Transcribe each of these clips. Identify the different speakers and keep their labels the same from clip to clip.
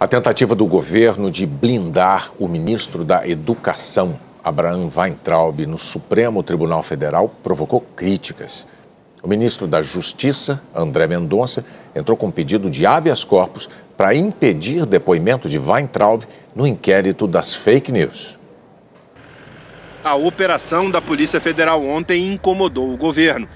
Speaker 1: A tentativa do governo de blindar o ministro da Educação, Abraham Weintraub, no Supremo Tribunal Federal provocou críticas. O ministro da Justiça, André Mendonça, entrou com pedido de habeas corpus para impedir depoimento de Weintraub no inquérito das fake news.
Speaker 2: A operação da Polícia Federal ontem incomodou o governo.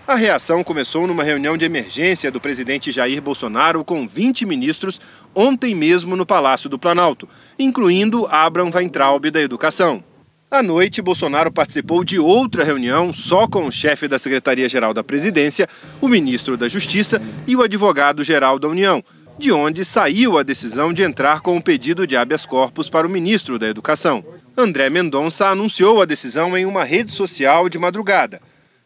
Speaker 2: A reação começou numa reunião de emergência do presidente Jair Bolsonaro com 20 ministros ontem mesmo no Palácio do Planalto, incluindo Abraham Weintraub da Educação. À noite, Bolsonaro participou de outra reunião só com o chefe da Secretaria-Geral da Presidência, o ministro da Justiça e o advogado-geral da União, de onde saiu a decisão de entrar com o pedido de habeas corpus para o ministro da Educação. André Mendonça anunciou a decisão em uma rede social de madrugada.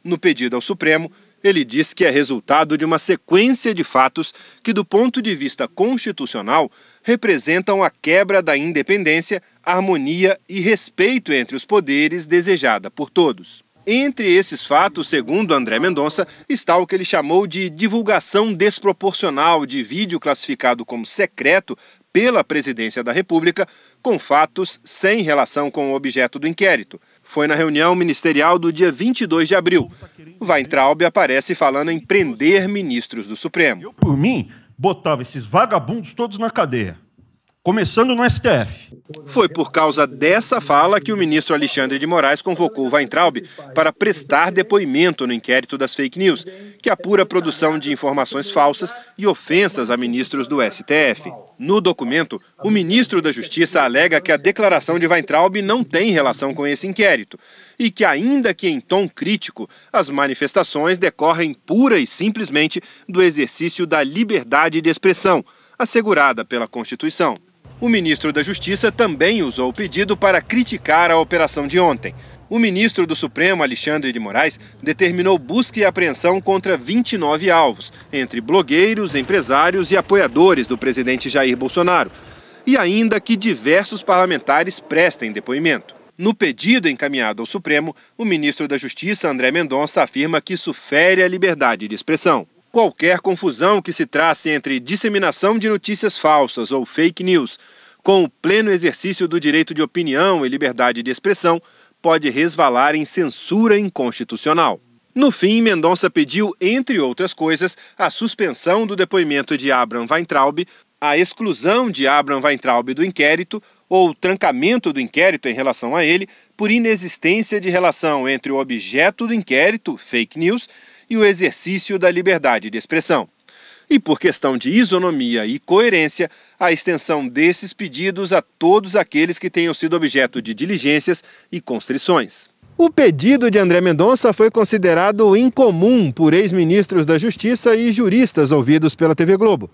Speaker 2: No pedido ao Supremo, ele diz que é resultado de uma sequência de fatos que, do ponto de vista constitucional, representam a quebra da independência, harmonia e respeito entre os poderes desejada por todos. Entre esses fatos, segundo André Mendonça, está o que ele chamou de divulgação desproporcional de vídeo classificado como secreto pela Presidência da República, com fatos sem relação com o objeto do inquérito. Foi na reunião ministerial do dia 22 de abril. Weintraub aparece falando em prender ministros do Supremo.
Speaker 3: Eu, por mim, botava esses vagabundos todos na cadeia, começando no STF.
Speaker 2: Foi por causa dessa fala que o ministro Alexandre de Moraes convocou Weintraub para prestar depoimento no inquérito das fake news, que apura a produção de informações falsas e ofensas a ministros do STF. No documento, o ministro da Justiça alega que a declaração de Weintraub não tem relação com esse inquérito e que, ainda que em tom crítico, as manifestações decorrem pura e simplesmente do exercício da liberdade de expressão, assegurada pela Constituição. O ministro da Justiça também usou o pedido para criticar a operação de ontem. O ministro do Supremo, Alexandre de Moraes, determinou busca e apreensão contra 29 alvos, entre blogueiros, empresários e apoiadores do presidente Jair Bolsonaro, e ainda que diversos parlamentares prestem depoimento. No pedido encaminhado ao Supremo, o ministro da Justiça, André Mendonça, afirma que isso fere a liberdade de expressão. Qualquer confusão que se trace entre disseminação de notícias falsas ou fake news com o pleno exercício do direito de opinião e liberdade de expressão pode resvalar em censura inconstitucional. No fim, Mendonça pediu, entre outras coisas, a suspensão do depoimento de Abraham Weintraub, a exclusão de Abraham Weintraub do inquérito ou o trancamento do inquérito em relação a ele por inexistência de relação entre o objeto do inquérito, fake news, e o exercício da liberdade de expressão. E por questão de isonomia e coerência, a extensão desses pedidos a todos aqueles que tenham sido objeto de diligências e constrições. O pedido de André Mendonça foi considerado incomum por ex-ministros da Justiça e juristas ouvidos pela TV Globo.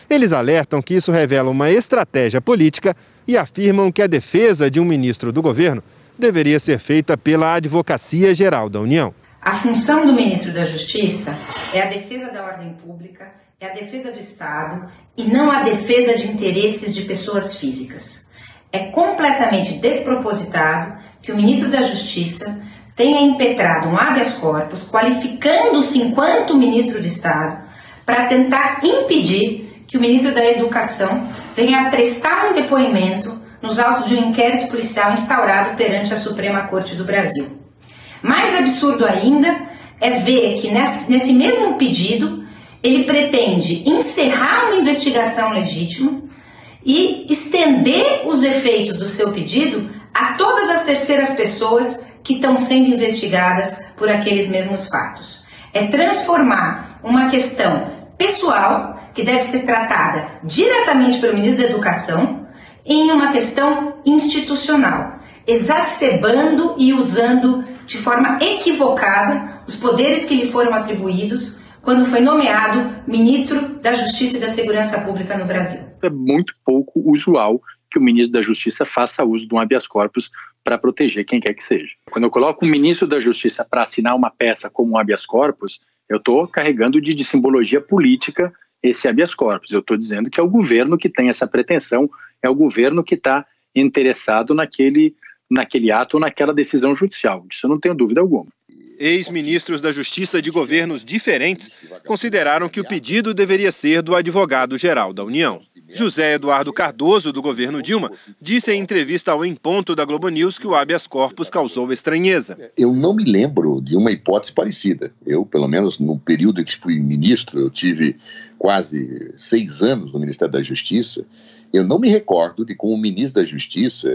Speaker 2: Eles alertam que isso revela uma estratégia política e afirmam que a defesa de um ministro do governo deveria ser feita pela Advocacia Geral da União.
Speaker 4: A função do ministro da Justiça é a defesa da ordem pública, é a defesa do Estado e não a defesa de interesses de pessoas físicas. É completamente despropositado que o ministro da Justiça tenha impetrado um habeas corpus, qualificando-se enquanto ministro do Estado, para tentar impedir que o ministro da Educação venha a prestar um depoimento nos autos de um inquérito policial instaurado perante a Suprema Corte do Brasil. Mais absurdo ainda é ver que nesse mesmo pedido ele pretende encerrar uma investigação legítima e estender os efeitos do seu pedido a todas as terceiras pessoas que estão sendo investigadas por aqueles mesmos fatos. É transformar uma questão pessoal, que deve ser tratada diretamente pelo ministro da Educação, em uma questão institucional, exacerbando e usando de forma equivocada os poderes que lhe foram atribuídos quando foi nomeado ministro da Justiça e da Segurança Pública no Brasil.
Speaker 5: É muito pouco usual que o ministro da Justiça faça uso de um habeas corpus para proteger quem quer que seja. Quando eu coloco o ministro da Justiça para assinar uma peça como um habeas corpus, eu estou carregando de simbologia política esse habeas corpus. Eu estou dizendo que é o governo que tem essa pretensão, é o governo que está interessado naquele ato ou naquela decisão judicial. Disso eu não tenho dúvida alguma.
Speaker 2: Ex-ministros da Justiça de governos diferentes consideraram que o pedido deveria ser do advogado-geral da União. José Eduardo Cardoso, do governo Dilma, disse em entrevista ao Em Ponto da Globo News que o habeas corpus causou estranheza.
Speaker 6: Eu não me lembro de uma hipótese parecida. Eu, pelo menos no período em que fui ministro, eu tive quase 6 anos no Ministério da Justiça, eu não me recordo de como o ministro da Justiça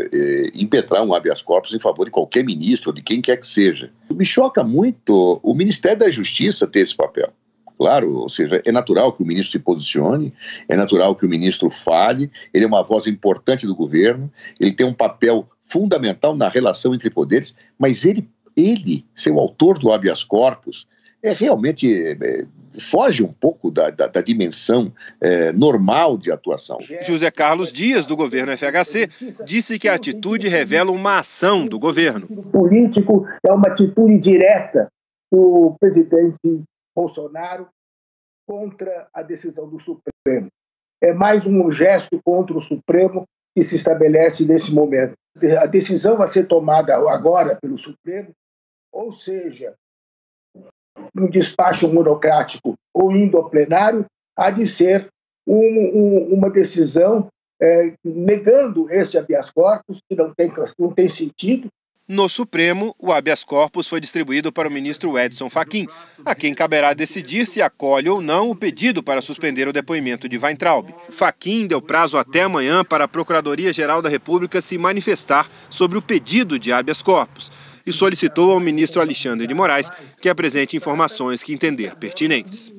Speaker 6: impetrar um habeas corpus em favor de qualquer ministro ou de quem quer que seja. Me choca muito o Ministério da Justiça ter esse papel. Claro, ou seja, é natural que o ministro se posicione, é natural que o ministro fale, ele é uma voz importante do governo, ele tem um papel fundamental na relação entre poderes, mas ele ser o autor do habeas corpus, realmente foge um pouco da dimensão normal de atuação.
Speaker 2: José Carlos Dias, do governo FHC, disse que a atitude revela uma ação do governo.
Speaker 7: O político é uma atitude direta do presidente Bolsonaro contra a decisão do Supremo. É mais um gesto contra o Supremo que se estabelece nesse momento. A decisão a ser tomada agora pelo Supremo, ou seja, um despacho monocrático ou indo ao plenário, há de ser uma decisão negando este habeas corpus, que não tem sentido.
Speaker 2: No Supremo, o habeas corpus foi distribuído para o ministro Edson Fachin, a quem caberá decidir se acolhe ou não o pedido para suspender o depoimento de Weintraub. Fachin deu prazo até amanhã para a Procuradoria-Geral da República se manifestar sobre o pedido de habeas corpus e solicitou ao ministro Alexandre de Moraes que apresente informações que entender pertinentes.